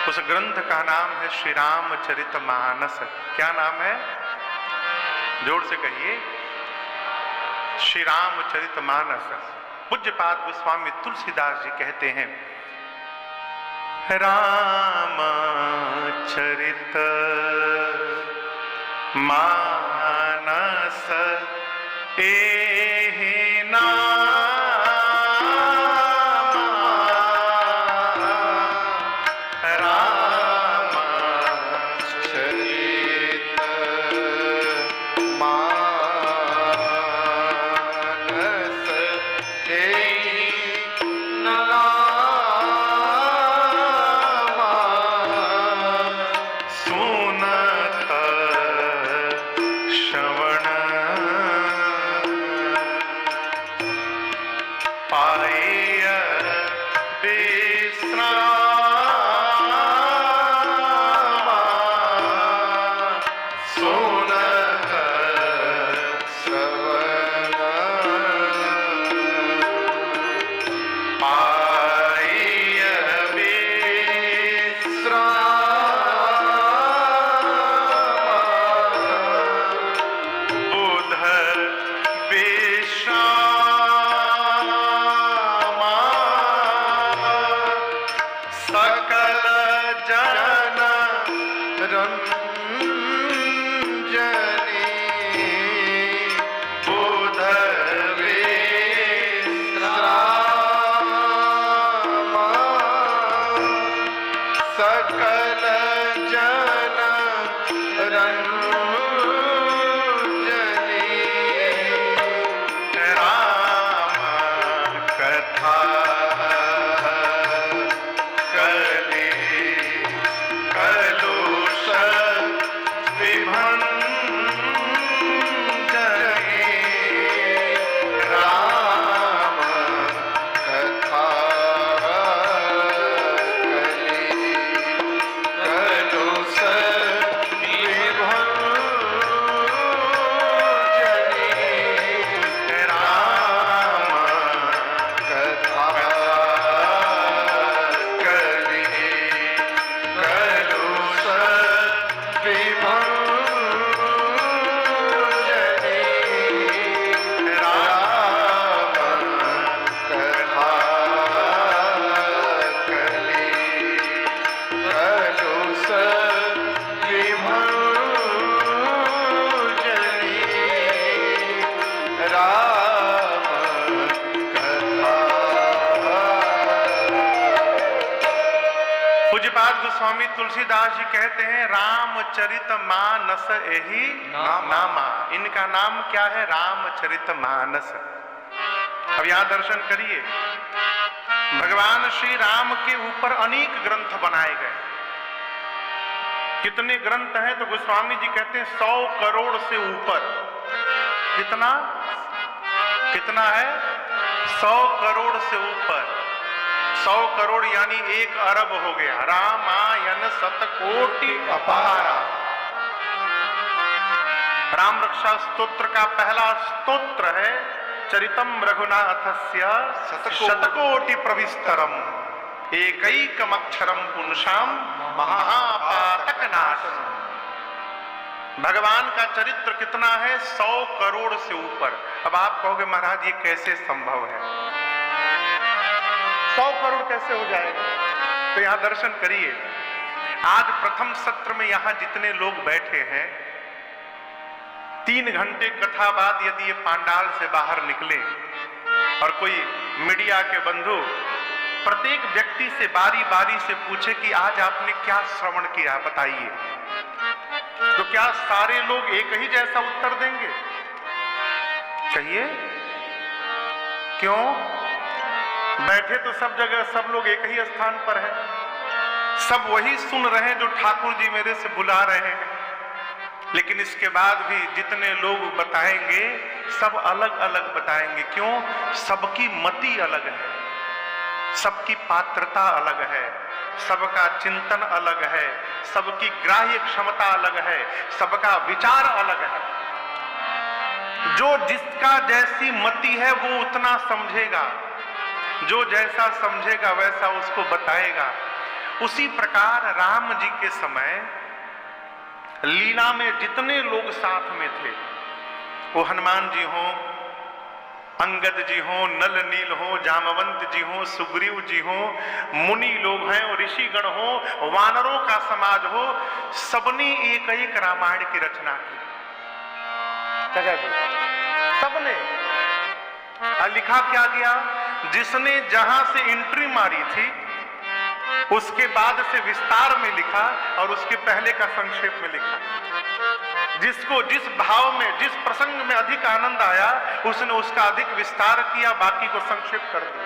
उस ग्रंथ का नाम है श्री रामचरितमानस। क्या नाम है? जोर से कहिए, श्री रामचरितमानस। पूज्यपाद गोस्वामी तुलसीदास जी कहते हैं, रामचरित मानस एहि स्वामी तुलसीदास जी कहते हैं, रामचरितमानस एहि नामा। इनका नाम क्या है? रामचरितमानस। अब यहां दर्शन करिए, भगवान श्री राम के ऊपर अनेक ग्रंथ बनाए गए। कितने ग्रंथ हैं? तो गोस्वामी जी कहते हैं 100 करोड़ से ऊपर। कितना कितना है? 100 करोड़ से ऊपर। 100 करोड़ यानी 1 अरब हो गया। रामायण शतकोटि अपारा। राम रक्षा स्तोत्र का पहला स्तोत्र है चरितम रघुनाथस्य शतकोटि प्रविस्तरम एकैकमक्षरम पुंसाम महापातक नाशनम। भगवान का चरित्र कितना है? 100 करोड़ से ऊपर। अब आप कहोगे महाराज ये कैसे संभव है? 100 करोड़ कैसे हो जाएगा? तो यहां दर्शन करिए। आज प्रथम सत्र में यहां जितने लोग बैठे हैं, 3 घंटे कथा बाद यदि ये पांडाल से बाहर निकले और कोई मीडिया के बंधु प्रत्येक व्यक्ति से बारी बारी से पूछे कि आज आपने क्या श्रवण किया, बताइए, तो क्या सारे लोग एक ही जैसा उत्तर देंगे? चाहिए? क्यों? बैठे तो सब जगह सब लोग एक ही स्थान पर है, सब वही सुन रहे हैं जो ठाकुर जी मेरे से बुला रहे हैं। लेकिन इसके बाद भी जितने लोग बताएंगे सब अलग अलग बताएंगे। क्यों? सबकी मति अलग है, सबकी पात्रता अलग है, सबका चिंतन अलग है, सबकी ग्राह्य क्षमता अलग है, सबका विचार अलग है। जो जिसका जैसी मति है वो उतना समझेगा, जो जैसा समझेगा वैसा उसको बताएगा। उसी प्रकार राम जी के समय लीला में जितने लोग साथ में थे, वो हनुमान जी हो, अंगद जी हो, नल नील हो, जामवंत जी हो, सुग्रीव जी हो, मुनि लोग हैं और ऋषिगण हो, वानरों का समाज हो, सबने एक एक रामायण की रचना की। सबने लिखा क्या गया? जिसने जहां से एंट्री मारी थी उसके बाद से विस्तार में लिखा और उसके पहले का संक्षेप में लिखा। जिसको जिस भाव में, जिस प्रसंग में अधिक आनंद आया उसने उसका अधिक विस्तार किया, बाकी को संक्षेप कर दिया।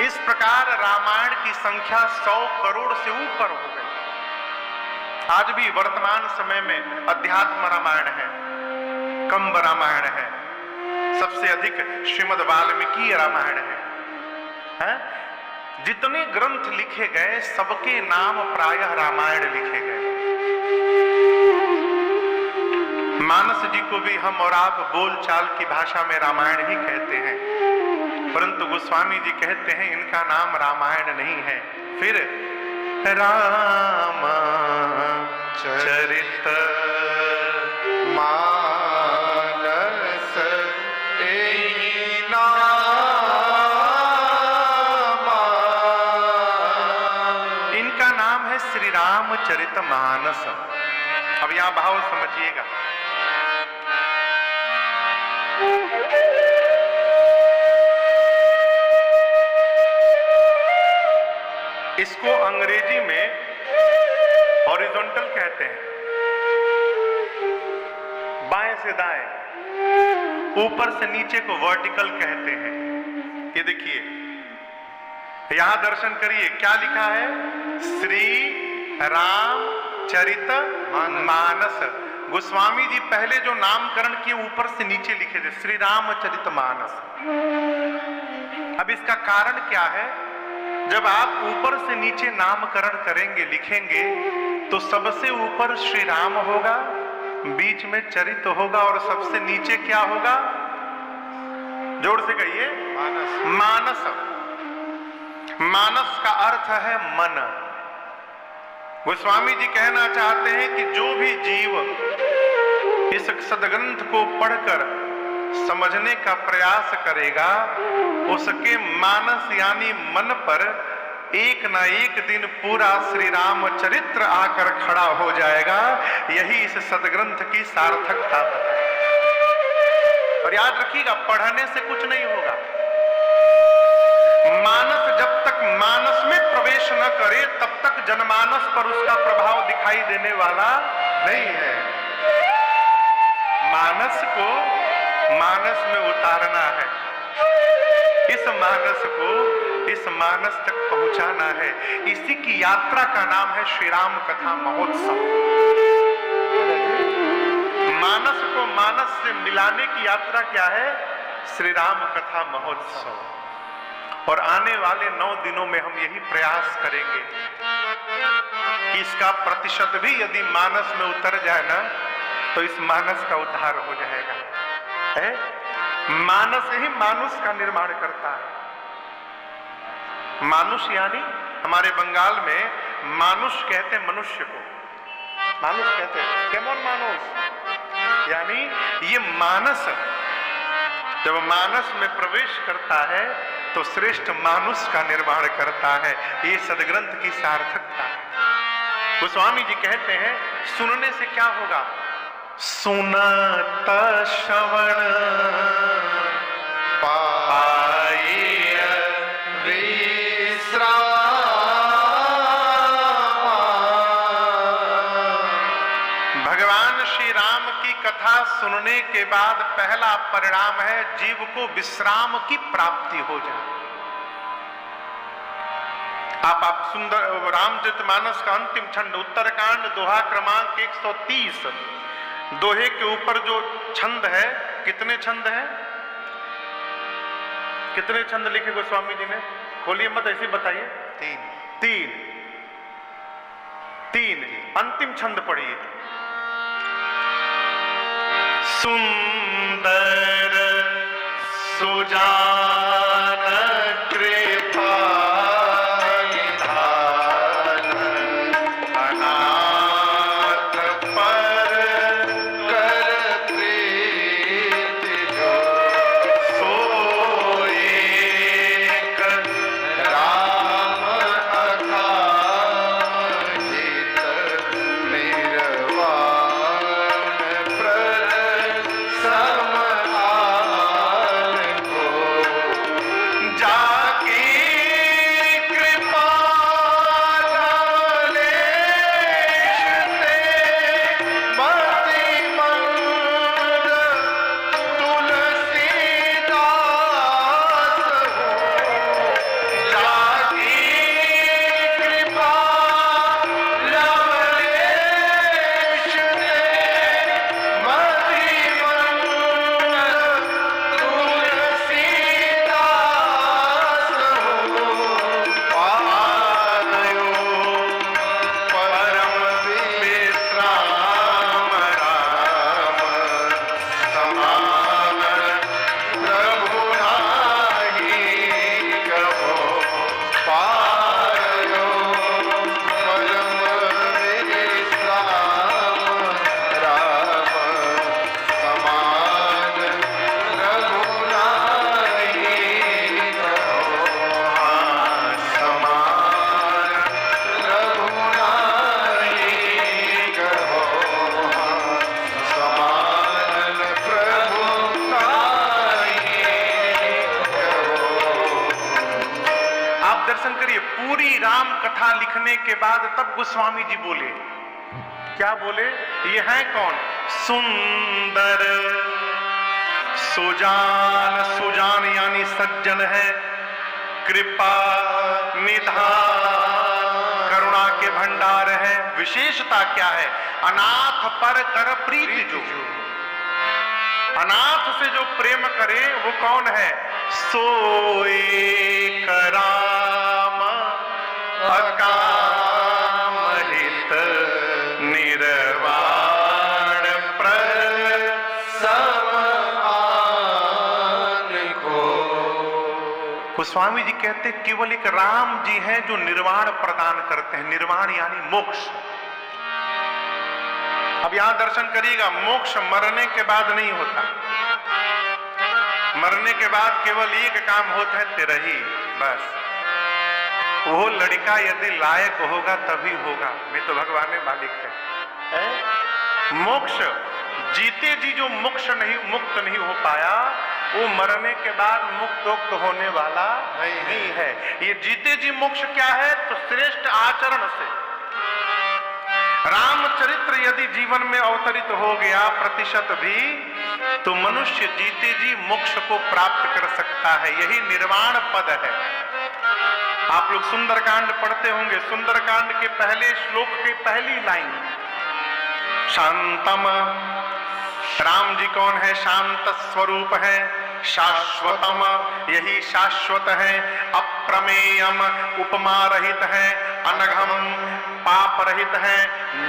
इस प्रकार रामायण की संख्या 100 करोड़ से ऊपर हो गई। आज भी वर्तमान समय में अध्यात्म रामायण है, कंब रामायण है, सबसे अधिक श्रीमद् वाल्मीकि रामायण है? जितने ग्रंथ लिखे गए सबके नाम प्रायः रामायण लिखे गए। मानस जी को भी हम और आप बोलचाल की भाषा में रामायण ही कहते हैं, परंतु गोस्वामी जी कहते हैं इनका नाम रामायण नहीं है। फिर राम चरित मानस एहि नाम, इनका नाम है श्री रामचरितमानस। अब यहां भाव समझिएगा। इसको अंग्रेजी में हॉरिजॉन्टल कहते हैं, बाएं से दाएं, ऊपर से नीचे को वर्टिकल कहते हैं। ये देखिए यहां दर्शन करिए क्या लिखा है? श्री रामचरित मानस। गोस्वामी जी पहले जो नामकरण किए ऊपर से नीचे लिखे थे श्री रामचरित मानस। अब इसका कारण क्या है? जब आप ऊपर से नीचे नामकरण करेंगे, लिखेंगे, तो सबसे ऊपर श्री राम होगा, बीच में चरित होगा और सबसे नीचे क्या होगा? जोर से कहिए। मानस। मानस, मानस का अर्थ है मन। गोस्वामी जी कहना चाहते हैं कि जो भी जीव इस सदग्रंथ को पढ़कर समझने का प्रयास करेगा, उसके मानस यानी मन पर एक ना एक दिन पूरा श्री राम चरित्र आकर खड़ा हो जाएगा। यही इस सदग्रंथ की सार्थकता है। और याद रखिएगा, पढ़ने से कुछ नहीं होगा। मानस जब तक मानस में प्रवेश न करे तब तक जनमानस पर उसका प्रभाव दिखाई देने वाला नहीं है। मानस को मानस में उतारना है, इस मानस को इस मानस तक पहुंचाना है। इसी की यात्रा का नाम है श्री राम कथा महोत्सव। मानस को मानस से मिलाने की यात्रा क्या है? श्री राम कथा महोत्सव। और आने वाले 9 दिनों में हम यही प्रयास करेंगे कि इसका प्रतिशत भी यदि मानस में उतर जाए ना, तो इस मानस का उद्धार हो जाएगा। है? मानस ही मानुष का निर्माण करता है। मानुष यानी हमारे बंगाल में मानुष कहते हैं मनुष्य को, मानुष कहते हैं। केमन मानुष? यानी ये मानस जब मानस में प्रवेश करता है तो श्रेष्ठ मानुष का निर्माण करता है। ये सदग्रंथ की सार्थकता है। गोस्वामी जी कहते हैं सुनने से क्या होगा? सुनत श्रवण पाए विश्राम। भगवान श्री राम की कथा सुनने के बाद पहला परिणाम है जीव को विश्राम की प्राप्ति हो जाए। आप सुंदर रामचरितमानस का अंतिम छंद उत्तरकांड दोहा क्रमांक 130, दोहे के ऊपर जो छंद है, कितने छंद हैं? कितने छंद लिखे गोस्वामी जी ने? खोलिए मत, ऐसे बताइए। 3 अंतिम छंद पढ़िए। सुंदर सुजान कृपा निधान लिखने के बाद तब गोस्वामी जी बोले, क्या बोले? ये है कौन? सुंदर सुजान, सुजान यानी सज्जन है, कृपा निधान करुणा के भंडार है। विशेषता क्या है? अनाथ पर कर प्रीति जो, अनाथ से जो प्रेम करे वो कौन है? सोए कराम अकाम हित निर्वाण गोस्वामी जी कहते केवल एक राम जी हैं जो निर्वाण प्रदान करते हैं। निर्वाण यानी मोक्ष। अब यहां दर्शन करिएगा, मोक्ष मरने के बाद नहीं होता। मरने के बाद केवल एक काम होता है, तेरा ही बस। वो लड़का यदि लायक होगा तभी होगा, मैं तो भगवान मालिक है। मोक्ष जीते जी जो मोक्ष नहीं, मुक्त नहीं हो पाया, वो मरने के बाद मुक्त होने वाला नहीं है। ये जीते जी मोक्ष क्या है? तो श्रेष्ठ आचरण से। रामचरित्र यदि जीवन में अवतरित हो गया प्रतिशत भी, तो मनुष्य जीते जी मोक्ष को प्राप्त कर सकता है। यही निर्वाण पद है। आप लोग सुंदरकांड पढ़ते होंगे। सुंदरकांड के पहले श्लोक की पहली लाइन, शांतम, राम जी कौन है? शांत स्वरूप है, शाश्वतम, यही शाश्वत है, अप्रमेयम, उपमा रहित है, अनघम, पाप रहित है,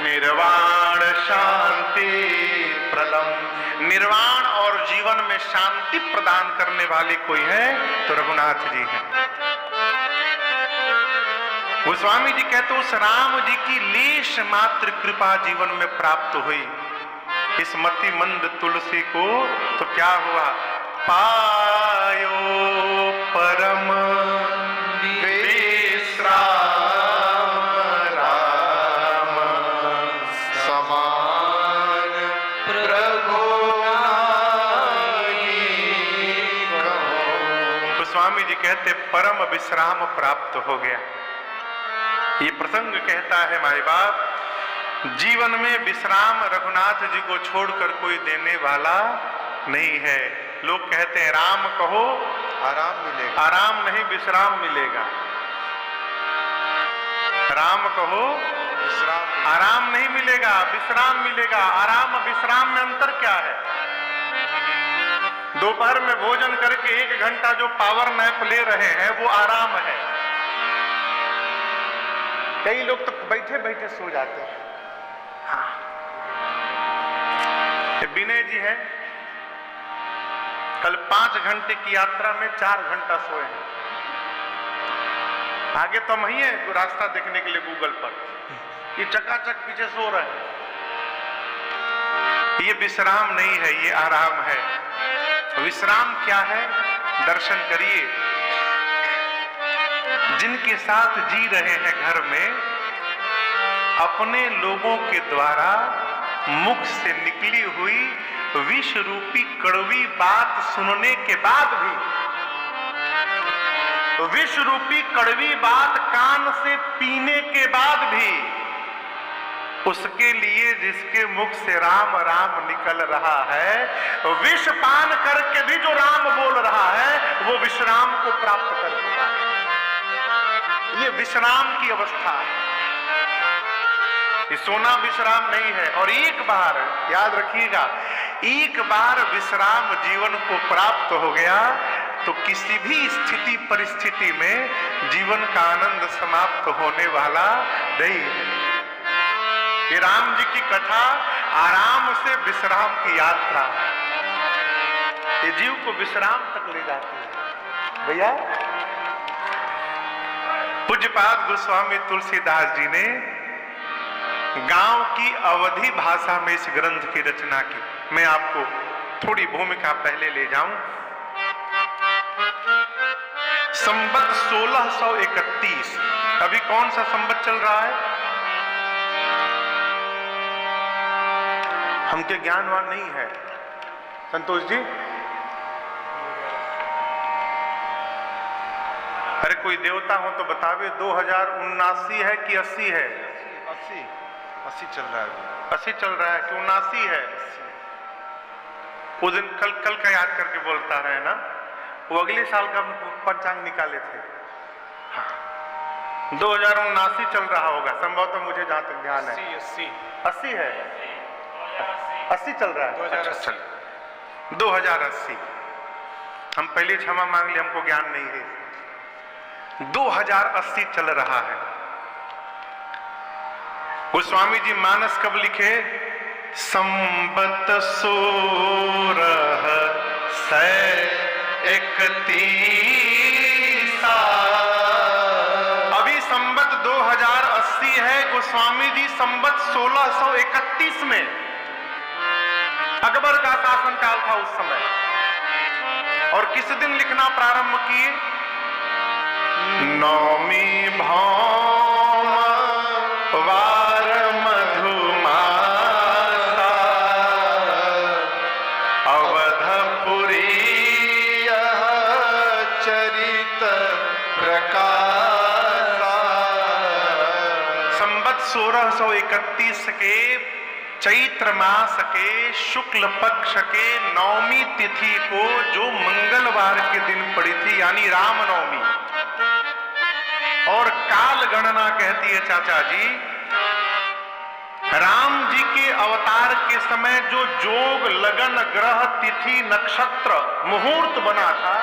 निर्वाण शांति प्रदम, निर्वाण और जीवन में शांति प्रदान करने वाले कोई है तो रघुनाथ जी हैं। गोस्वामी जी कहते उस राम जी की लेश मात्र कृपा जीवन में प्राप्त हुई इस मति मंद तुलसी को, तो क्या हुआ? पायो परम विश्राम राम समान प्रभु तो स्वामी जी कहते परम विश्राम प्राप्त हो गया। ये प्रसंग कहता है माई बाप, जीवन में विश्राम रघुनाथ जी को छोड़कर कोई देने वाला नहीं है। लोग कहते हैं राम कहो आराम मिलेगा, आराम नहीं विश्राम मिलेगा। राम कहो विश्राम, आराम नहीं मिलेगा, विश्राम मिलेगा। आराम विश्राम में अंतर क्या है? दोपहर में भोजन करके 1 घंटा जो पावर नैप ले रहे हैं वो आराम है। कई लोग तो बैठे बैठे सो जाते हैं। हाँ, विनय जी है, कल 5 घंटे की यात्रा में 4 घंटा सोए हैं। आगे तो हम ही है रास्ता देखने के लिए गूगल पर, ये चकाचक पीछे सो रहे हैं। ये विश्राम नहीं है, ये आराम है। विश्राम क्या है? दर्शन करिए। जिनके साथ जी रहे हैं घर में, अपने लोगों के द्वारा मुख से निकली हुई विष रूपी कड़वी बात सुनने के बाद भी, विष रूपी कड़वी बात कान से पीने के बाद भी, उसके लिए जिसके मुख से राम राम निकल रहा है, विष पान करके भी जो राम बोल रहा है, वो विश्राम को प्राप्त कर चुका है। ये विश्राम की अवस्था है। ये सोना विश्राम नहीं है। और एक बार याद रखिएगा, एक बार विश्राम जीवन को प्राप्त हो गया तो किसी भी स्थिति परिस्थिति में जीवन का आनंद समाप्त होने वाला नहीं है। ये राम जी की कथा आराम से विश्राम की यात्रा, ये जीव को विश्राम तक ले जाती है। भैया पूज्यपाद गोस्वामी तुलसीदास जी ने गांव की अवधी भाषा में इस ग्रंथ की रचना की। मैं आपको थोड़ी भूमिका पहले ले जाऊं। संवत 1631, अभी कौन सा संवत चल रहा है? हमके ज्ञानवान नहीं है संतोष जी। अरे कोई देवता हो तो बतावे, 2079 है कि 80 है? 80 चल रहा है। 80 चल रहा है कि 79 है? उस दिन कल का याद करके बोलता रहे ना, वो अगले साल का पंचांग निकाले थे। 2079 चल रहा होगा संभवतः, मुझे जहां तक ध्यान है 80 है, 80 चल रहा है। 2080 हम पहले क्षमा मांग ले, हमको ज्ञान नहीं है। 2080 चल रहा है। गोस्वामी जी मानस कब लिखे? संबत 1631। अभी संबत 2080 है, गोस्वामी जी संबत 1631 में, अकबर का शासनकाल था उस समय। और किस दिन लिखना प्रारंभ किए? नौमी भौम वार मधुमासा अवधपुरी चरित प्रकाशा। संबत 1631 के चैत्र मास के शुक्ल पक्ष के नौमी तिथि को, जो मंगलवार के दिन पड़ी थी, यानी रामनवमी, और काल गणना कहती है चाचा जी, राम जी के अवतार के समय जो जोग लगन ग्रह तिथि नक्षत्र मुहूर्त बना था,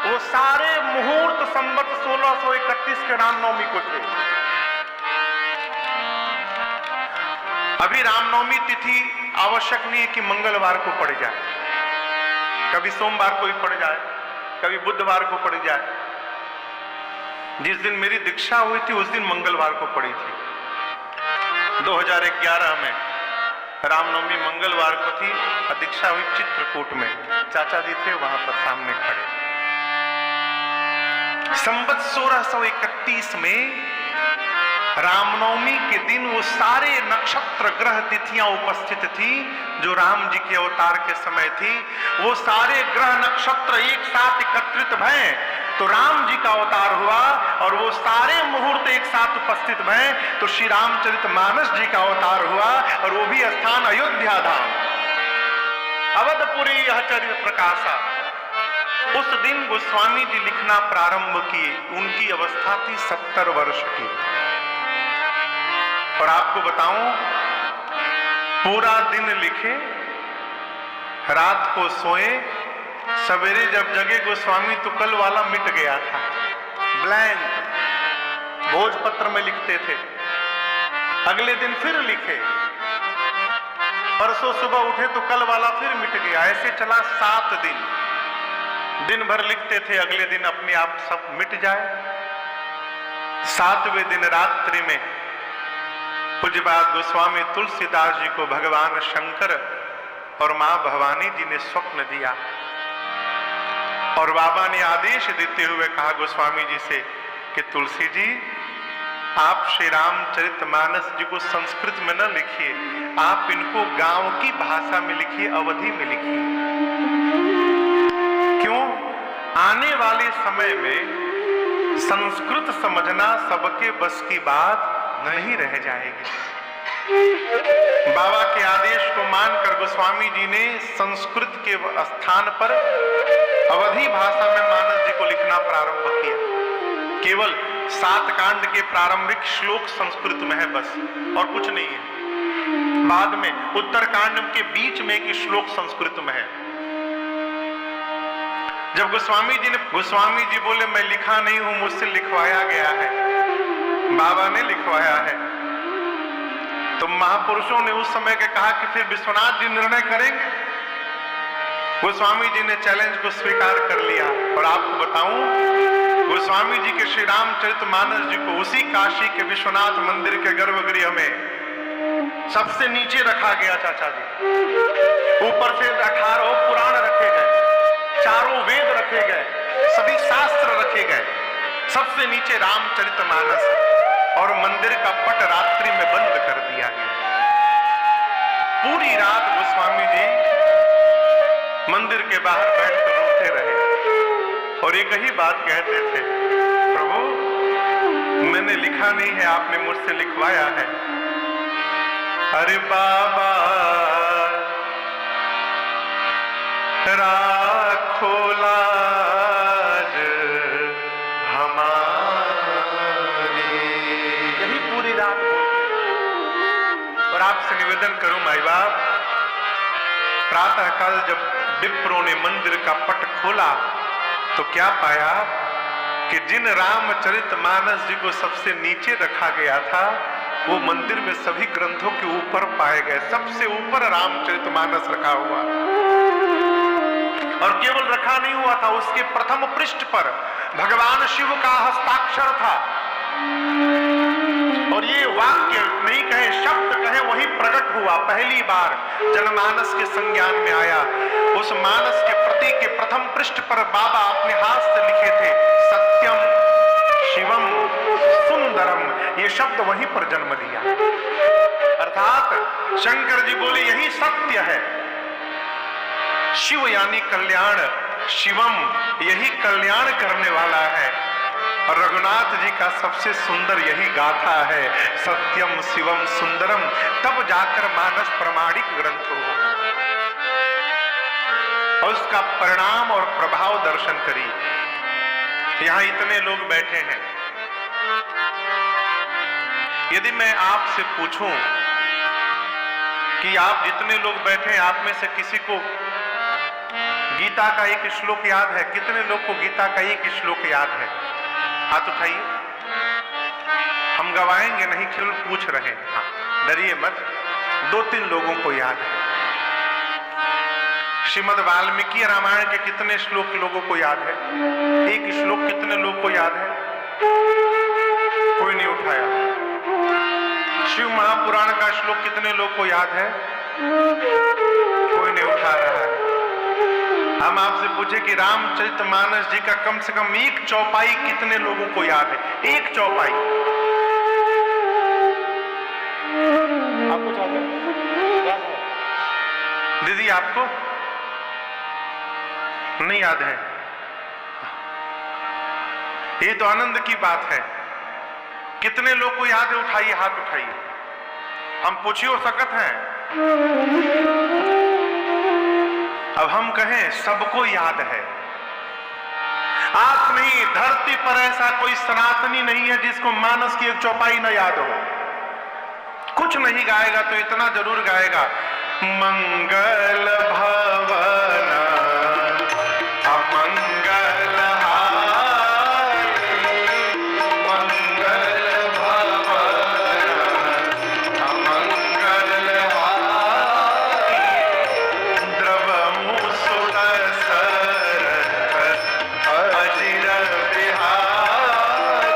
वो सारे मुहूर्त संबत 1631 के रामनवमी को थे। अभी रामनवमी तिथि आवश्यक नहीं है कि मंगलवार को पड़ जाए, कभी सोमवार को भी पड़ जाए, कभी बुधवार को पड़ जाए। जिस दिन मेरी दीक्षा हुई थी उस दिन मंगलवार को पड़ी थी। 2011 में रामनवमी मंगलवार को थी, दीक्षा हुई चित्रकूट में, चाचा जी थे वहां पर सामने खड़े। संबत 1631 में रामनवमी के दिन वो सारे नक्षत्र ग्रह तिथियां उपस्थित थी जो राम जी के अवतार के समय थी। वो सारे ग्रह नक्षत्र एक साथ एकत्रित भये तो राम जी का अवतार हुआ, और वो सारे मुहूर्त एक साथ उपस्थित भये तो श्री रामचरितमानस जी का अवतार हुआ, और वो भी स्थान अयोध्या धाम, अवधपुरी यह चरित प्रकाशा। उस दिन गोस्वामी जी लिखना प्रारंभ किए। उनकी अवस्था थी 70 वर्ष की। और आपको बताऊं, पूरा दिन लिखे, रात को सोए, सवेरे जब जगे गोस्वामी तो कल वाला मिट गया था, ब्लैंक भोजपत्र में लिखते थे। अगले दिन फिर लिखे, परसों सुबह उठे तो कल वाला फिर मिट गया। ऐसे चला 7 दिन। दिन भर लिखते थे, अगले दिन अपने आप सब मिट जाए। 7वें दिन रात्रि में पूज्यपाद गोस्वामी तुलसीदास जी को भगवान शंकर और मां भवानी जी ने स्वप्न दिया, और बाबा ने आदेश देते हुए कहा गोस्वामी जी से कि तुलसी जी, आप श्री रामचरितमानस जी को संस्कृत में न लिखिए, आप इनको गांव की भाषा में लिखिए, अवधी में लिखिए। क्यों? आने वाले समय में संस्कृत समझना सबके बस की बात नहीं रह जाएगी। बाबा के आदेश को मानकर गोस्वामी जी ने संस्कृत के स्थान पर अवधी भाषा में मानस जी को लिखना प्रारंभ किया। केवल 7 कांड के प्रारंभिक श्लोक संस्कृत में है बस, और कुछ नहीं है। बाद में उत्तर कांड के बीच में एक श्लोक संस्कृत में है। जब गोस्वामी जी बोले मैं लिखा नहीं हूं, मुझसे लिखवाया गया है, बाबा ने लिखवाया है, तो महापुरुषों ने उस समय के कहा कि फिर विश्वनाथ जी निर्णय करेंगे। गोस्वामी जी ने चैलेंज को स्वीकार कर लिया। और आपको बताऊं, गोस्वामी जी के श्री रामचरितमानस जी को उसी काशी के विश्वनाथ मंदिर के गर्भगृह में सबसे नीचे रखा गया चाचा जी। ऊपर से 18 पुराण रखे गए, चारों वेद रखे गए, सभी शास्त्र रखे गए, सबसे नीचे रामचरितमानस, और मंदिर का पट रात्रि में बंद कर दिया गया। पूरी रात गोस्वामी जी मंदिर के बाहर बैठकर रोते रहे। और एक ही बात कहते थे, प्रभु मैंने लिखा नहीं है, आपने मुझसे लिखवाया है। अरे बाबा राखो लाज हमारी, यही पूरी रात बोलते। और आपसे निवेदन करूं माई बाप, प्रातःकाल जब विप्रों ने मंदिर का पट खोला तो क्या पाया कि जिन रामचरितमानस जी को सबसे नीचे रखा गया था वो मंदिर में सभी ग्रंथों के ऊपर पाए गए। सबसे ऊपर रामचरितमानस रखा हुआ, और केवल रखा नहीं हुआ था, उसके प्रथम पृष्ठ पर भगवान शिव का हस्ताक्षर था। और ये वाक्य नहीं कहे, शब्द कहे, वही प्रकट हुआ, पहली बार जनमानस के संज्ञान में आया। उस मानस के प्रति के प्रथम पृष्ठ पर बाबा अपने हाथ से लिखे थे, सत्यम शिवम सुंदरम। ये शब्द वहीं पर जन्म लिया। अर्थात शंकर जी बोले यही सत्य है। शिव यानी कल्याण, शिवम यही कल्याण करने वाला है। और रघुनाथ जी का सबसे सुंदर यही गाथा है, सत्यम शिवम सुंदरम। तब जाकर मानस प्रमाणिक ग्रंथ हुआ और उसका परिणाम और प्रभाव दर्शन करिए। यहां इतने लोग बैठे हैं, यदि मैं आपसे पूछूं कि आप जितने लोग बैठे हैं आप में से किसी को गीता का एक श्लोक याद है? कितने लोग को गीता का एक श्लोक याद है? हाथ उठाइए। हम गवाएंगे नहीं, केवल पूछ रहे हैं, हाँ, डरिए मत। 2-3 लोगों को याद है। श्रीमद् वाल्मीकि रामायण के कितने श्लोक लोगों को याद है? एक श्लोक कितने लोग को याद है? कोई नहीं उठाया। शिव महापुराण का श्लोक कितने लोग को याद है? कोई नहीं उठा रहा है। हम आपसे पूछे कि रामचरितमानस जी का कम से कम एक चौपाई कितने लोगों को याद है? एक चौपाई आपको याद है? दीदी आपको नहीं याद है? ये तो आनंद की बात है। कितने लोग को याद है? उठाइए, हाथ उठाइए। हम पूछियो सकत हैं। अब हम कहें सबको याद है। आज नहीं, धरती पर ऐसा कोई सनातनी नहीं है जिसको मानस की एक चौपाई न याद हो। कुछ नहीं गाएगा तो इतना जरूर गाएगा, मंगल भवन अमंगल हारी, मंगल भवन अमंगल हारी, द्रवमु सुत सरथ अजिर बिहारी,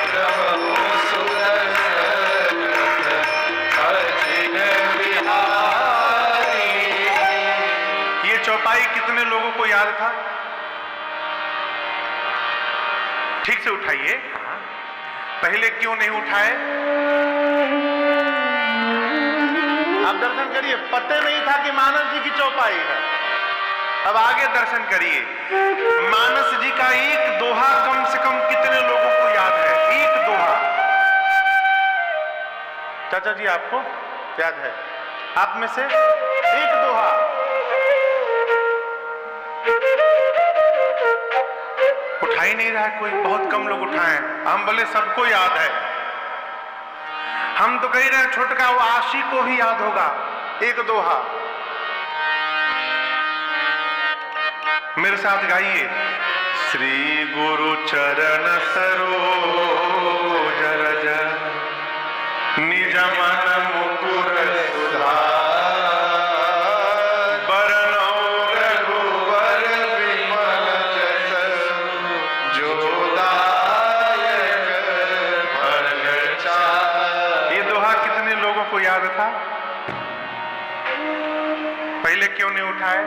द्रवमु सुत सरथ अजिर बिहारी। ये चौपाई कितने लोगों को याद था? ठीक से उठाइए। पहले क्यों नहीं उठाए? आप दर्शन करिए, पता नहीं था कि मानस जी की चौपाई है। अब आगे दर्शन करिए, मानस जी का एक दोहा कम से कम कितने लोगों को याद है? एक दोहा। चाचा जी आपको याद है? आप में से एक दोहा। उठा ही नहीं रहा कोई, बहुत कम लोग उठाए। हम बोले सबको याद है। हम तो कह रहे हैं छोटका वो आशी को भी याद होगा एक दोहा। मेरे साथ गाइए, श्री गुरु चरण सरोज रज निज मन मुकुर सुधार, को याद था? पहले क्यों नहीं उठाए?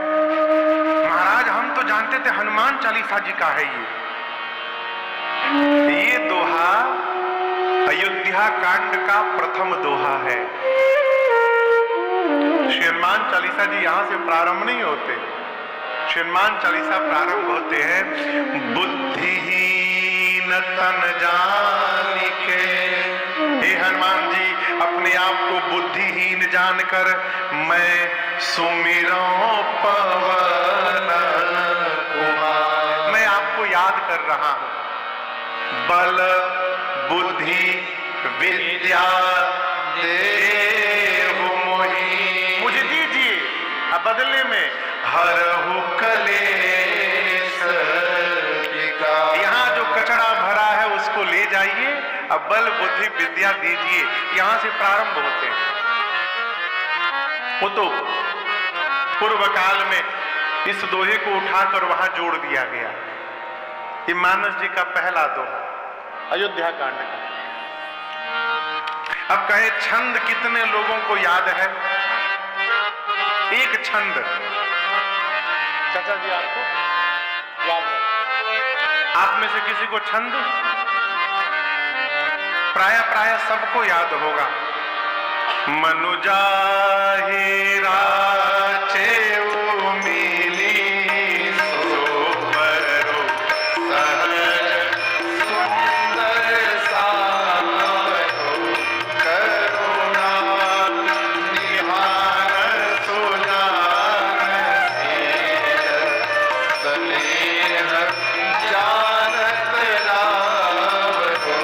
महाराज हम तो जानते थे हनुमान चालीसा जी का है ये दोहा अयोध्या कांड का प्रथम दोहा है। श्री हनुमान चालीसा जी यहां से प्रारंभ नहीं होते, श्री हनुमान चालीसा प्रारंभ होते हैं, बुद्धिहीन तन जानिके। हे हनुमान जी, अपने आप को बुद्धिहीन जानकर मैं सुमिरऊं पवन कुमार। मैं आपको याद कर रहा हूं। बल बुद्धि विद्या देहु मोहि, मुझे दीजिए, अब बदले में हरहु कलेश। यहाँ जो कचरा भरा है उसको ले जाइए, अब बल बुद्धि विद्या दीजिए। यहां से प्रारंभ होते हैं। वो तो पूर्व काल में इस दोहे को उठाकर वहां जोड़ दिया गया। ये मानस जी का पहला दोहा अयोध्या कांड का। अब कहे छंद कितने लोगों को याद है? एक छंद चाचा जी आपको याद है? आप में से किसी को छंद प्राय सबको याद होगा। मनुजा ही राचेऊ मिली सो परो सहज सुंदर सावरो करुणा निहार सुजान स्नेह जानत रावरो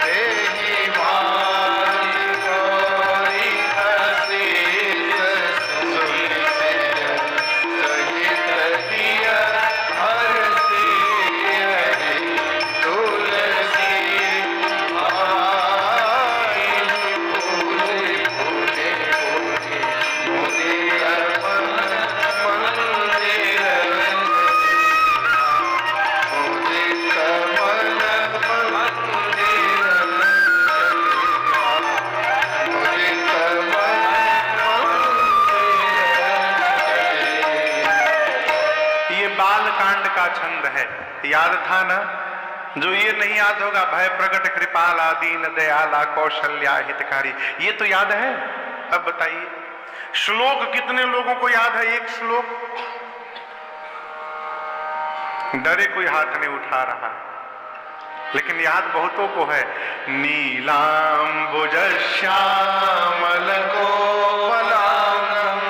तेहि भारि गौरी हसीस सुनित सहित हिय हरषि हरि तुलसी आई पूजे पूजे पूजे मोदे अर्पण मंदिर मोदे कमल मंदिर मोदे कमल मंदिर। ये बाल कांड का छंद है, याद था ना? जो ये नहीं याद होगा, भय प्रगट कृपाला दीन दयाला कौशल्या हितकारी, ये तो याद है। अब बताइए श्लोक कितने लोगों को याद है? एक श्लोक डरे कोई हाथ नहीं उठा रहा, लेकिन याद बहुतों को है। नीलांबुज श्यामल कोमलांगम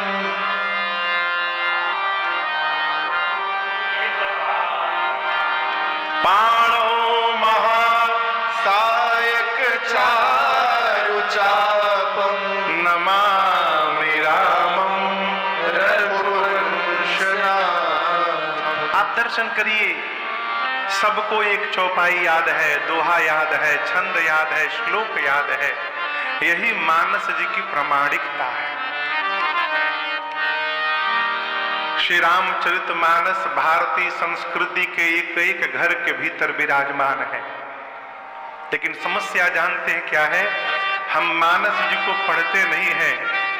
पाणो महासायक चारु चापम नमामि रामं रघुवंशनाथम। आप दर्शन करिए, सबको एक चौपाई याद है, दोहा याद है, छंद याद है, श्लोक याद है। यही मानस जी की प्रामाणिकता है। श्री रामचरितमानस भारतीय संस्कृति के एक एक घर के भीतर विराजमान है। लेकिन समस्या जानते हैं क्या है? हम मानस जी को पढ़ते नहीं हैं,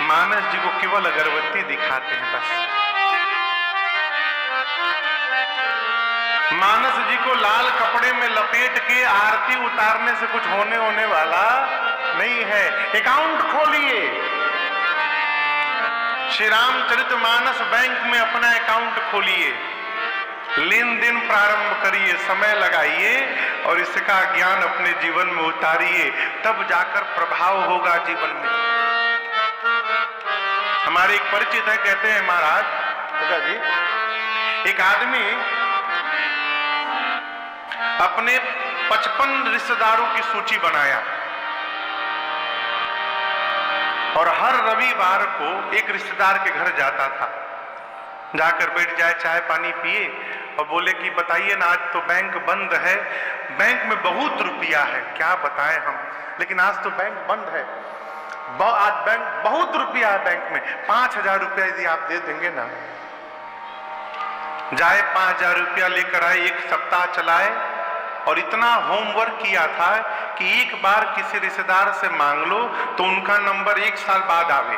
मानस जी को केवल अगरबत्ती दिखाते हैं बस। मानस जी को लाल कपड़े में लपेट के आरती उतारने से कुछ होने वाला नहीं है। अकाउंट खोलिए, श्री रामचरितमानस बैंक में अपना अकाउंट खोलिए, लेन देन प्रारंभ करिए, समय लगाइए और इसका ज्ञान अपने जीवन में उतारिए, तब जाकर प्रभाव होगा जीवन में। हमारे एक परिचित है, कहते हैं महाराज चाचा जी, एक आदमी अपने 55 रिश्तेदारों की सूची बनाया और हर रविवार को एक रिश्तेदार के घर जाता था। जाकर बैठ जाए, चाय पानी पिए और बोले कि बताइए ना, आज तो बैंक बंद है, बैंक में बहुत रुपया है, क्या बताएं हम, लेकिन आज तो बैंक बंद है, आज बैंक बहुत रुपया है बैंक में, 5000 रुपया यदि आप दे देंगे ना। जाए 5000 रुपया लेकर आए, एक सप्ताह चलाए और इतना होमवर्क किया था कि एक बार किसी रिश्तेदार से मांग लो तो उनका नंबर 1 साल बाद आवे।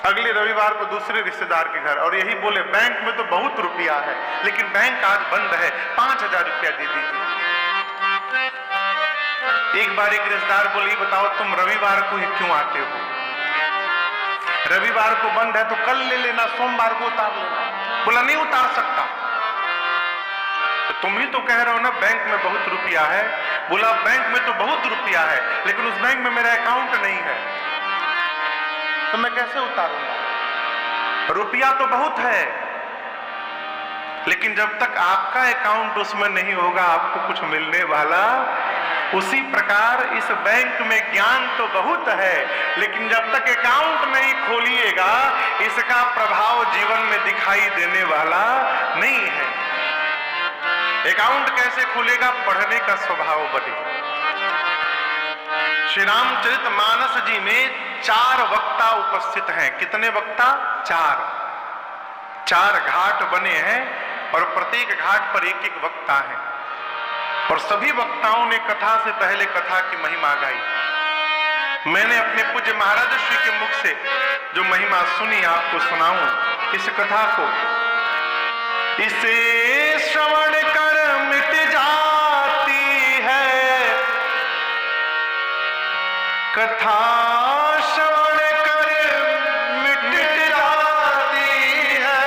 अगले रविवार को दूसरे रिश्तेदार के घर, और यही बोले बैंक में तो बहुत रुपया है लेकिन बैंक आज बंद है, 5000 रुपया दे दीजिए। एक बार एक रिश्तेदार बोले, बताओ तुम रविवार को ही क्यों आते हो? रविवार को बंद है तो कल ले लेना, सोमवार को उतार लेना। बोला नहीं उतार सकता। तो तुम ही तो कह रहे हो ना बैंक में बहुत रुपया है। बोला बैंक में तो बहुत रुपया है, लेकिन उस बैंक में मेरा अकाउंट नहीं है, तो मैं कैसे उतारूंगा? रुपया तो बहुत है, लेकिन जब तक आपका अकाउंट उसमें नहीं होगा आपको कुछ मिलने वाला। उसी प्रकार इस बैंक में ज्ञान तो बहुत है, लेकिन जब तक अकाउंट नहीं खोलिएगा इसका प्रभाव जीवन में दिखाई देने वाला नहीं है। अकाउंट कैसे खुलेगा? पढ़ने का स्वभाव बने। श्री रामचरितमानस जी में 4 वक्ता उपस्थित हैं। कितने वक्ता? 4 घाट बने हैं और प्रत्येक घाट पर एक एक वक्ता है, और सभी वक्ताओं ने कथा से पहले कथा की महिमा गाई। मैंने अपने पूज्य महाराज श्री के मुख से जो महिमा सुनी आपको सुनाऊं इस कथा को। इसे श्रवण कर मिट जाती है कथा, श्रवण कर मिट जाती है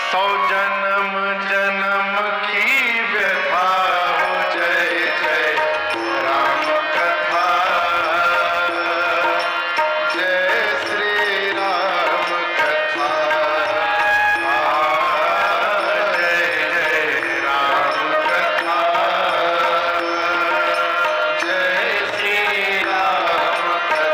100 जन्म जन्म की व्यथा हो। जय जय राम कथा, जय श्री राम कथा, जय जय राम कथा, जय श्री राम कथा।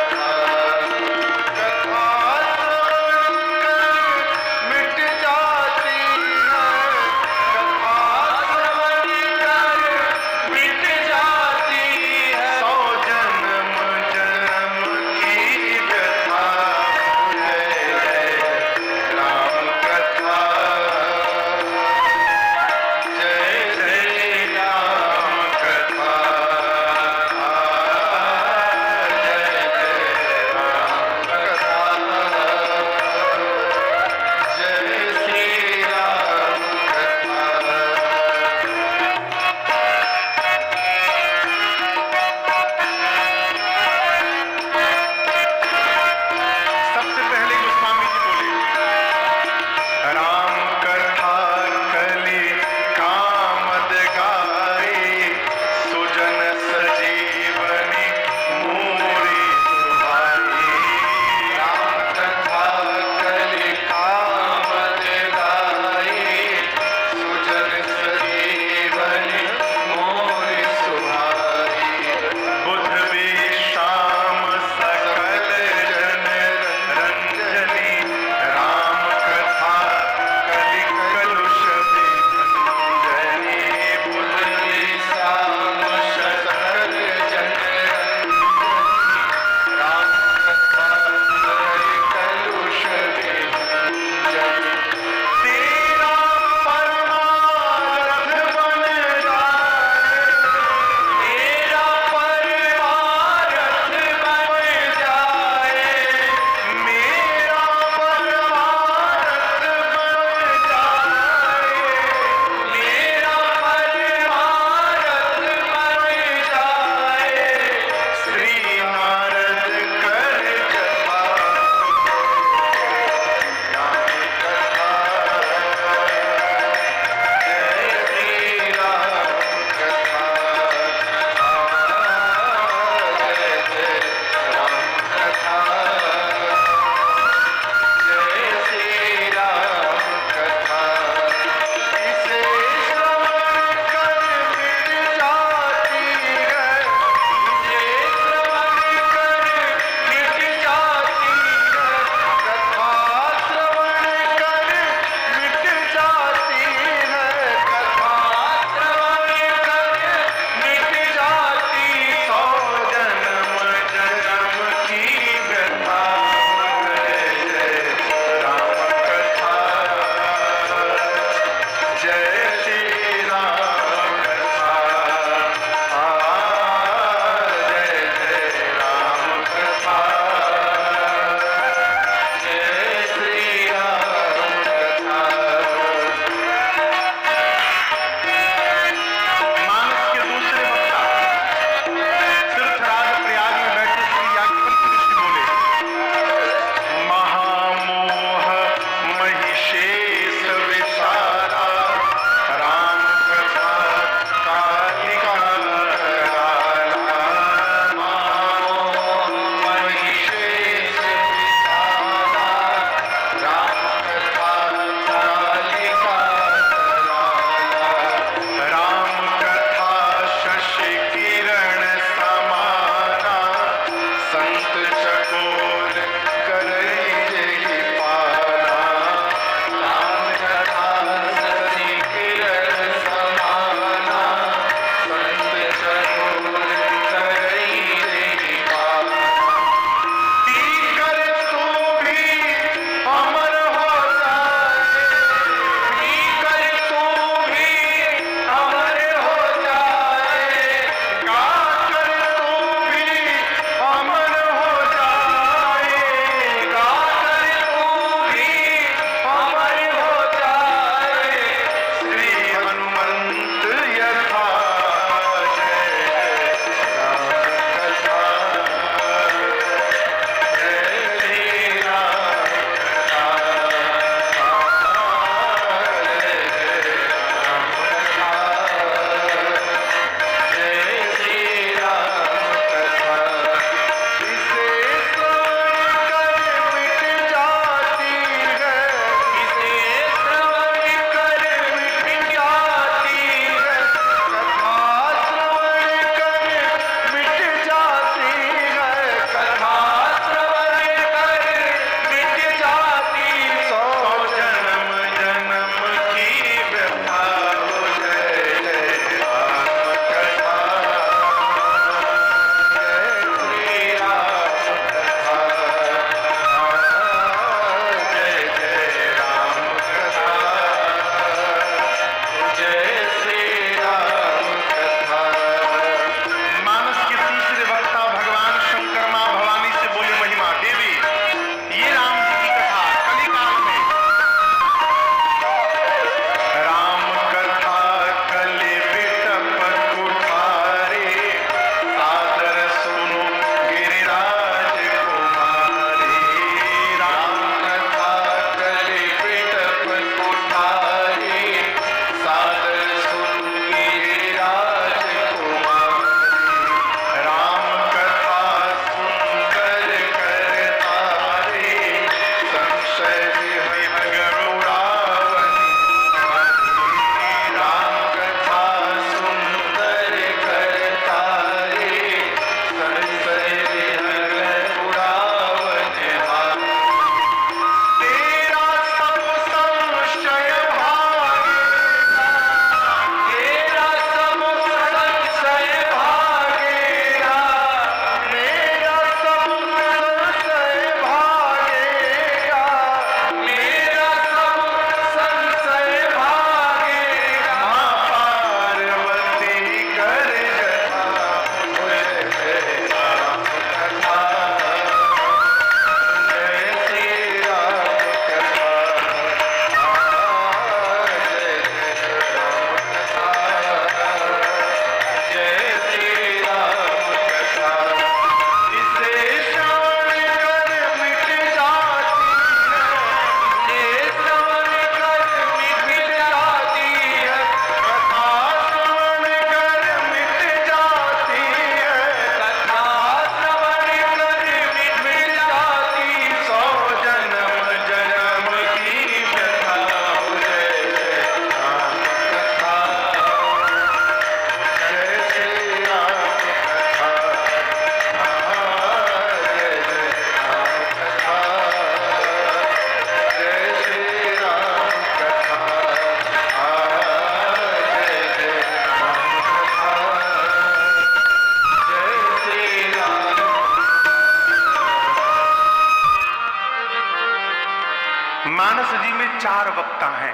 मानस जी में 4 वक्ता हैं,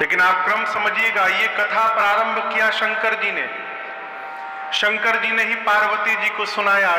लेकिन आप क्रम समझिएगा। ये कथा प्रारंभ किया शंकर जी ने ही पार्वती जी को सुनाया।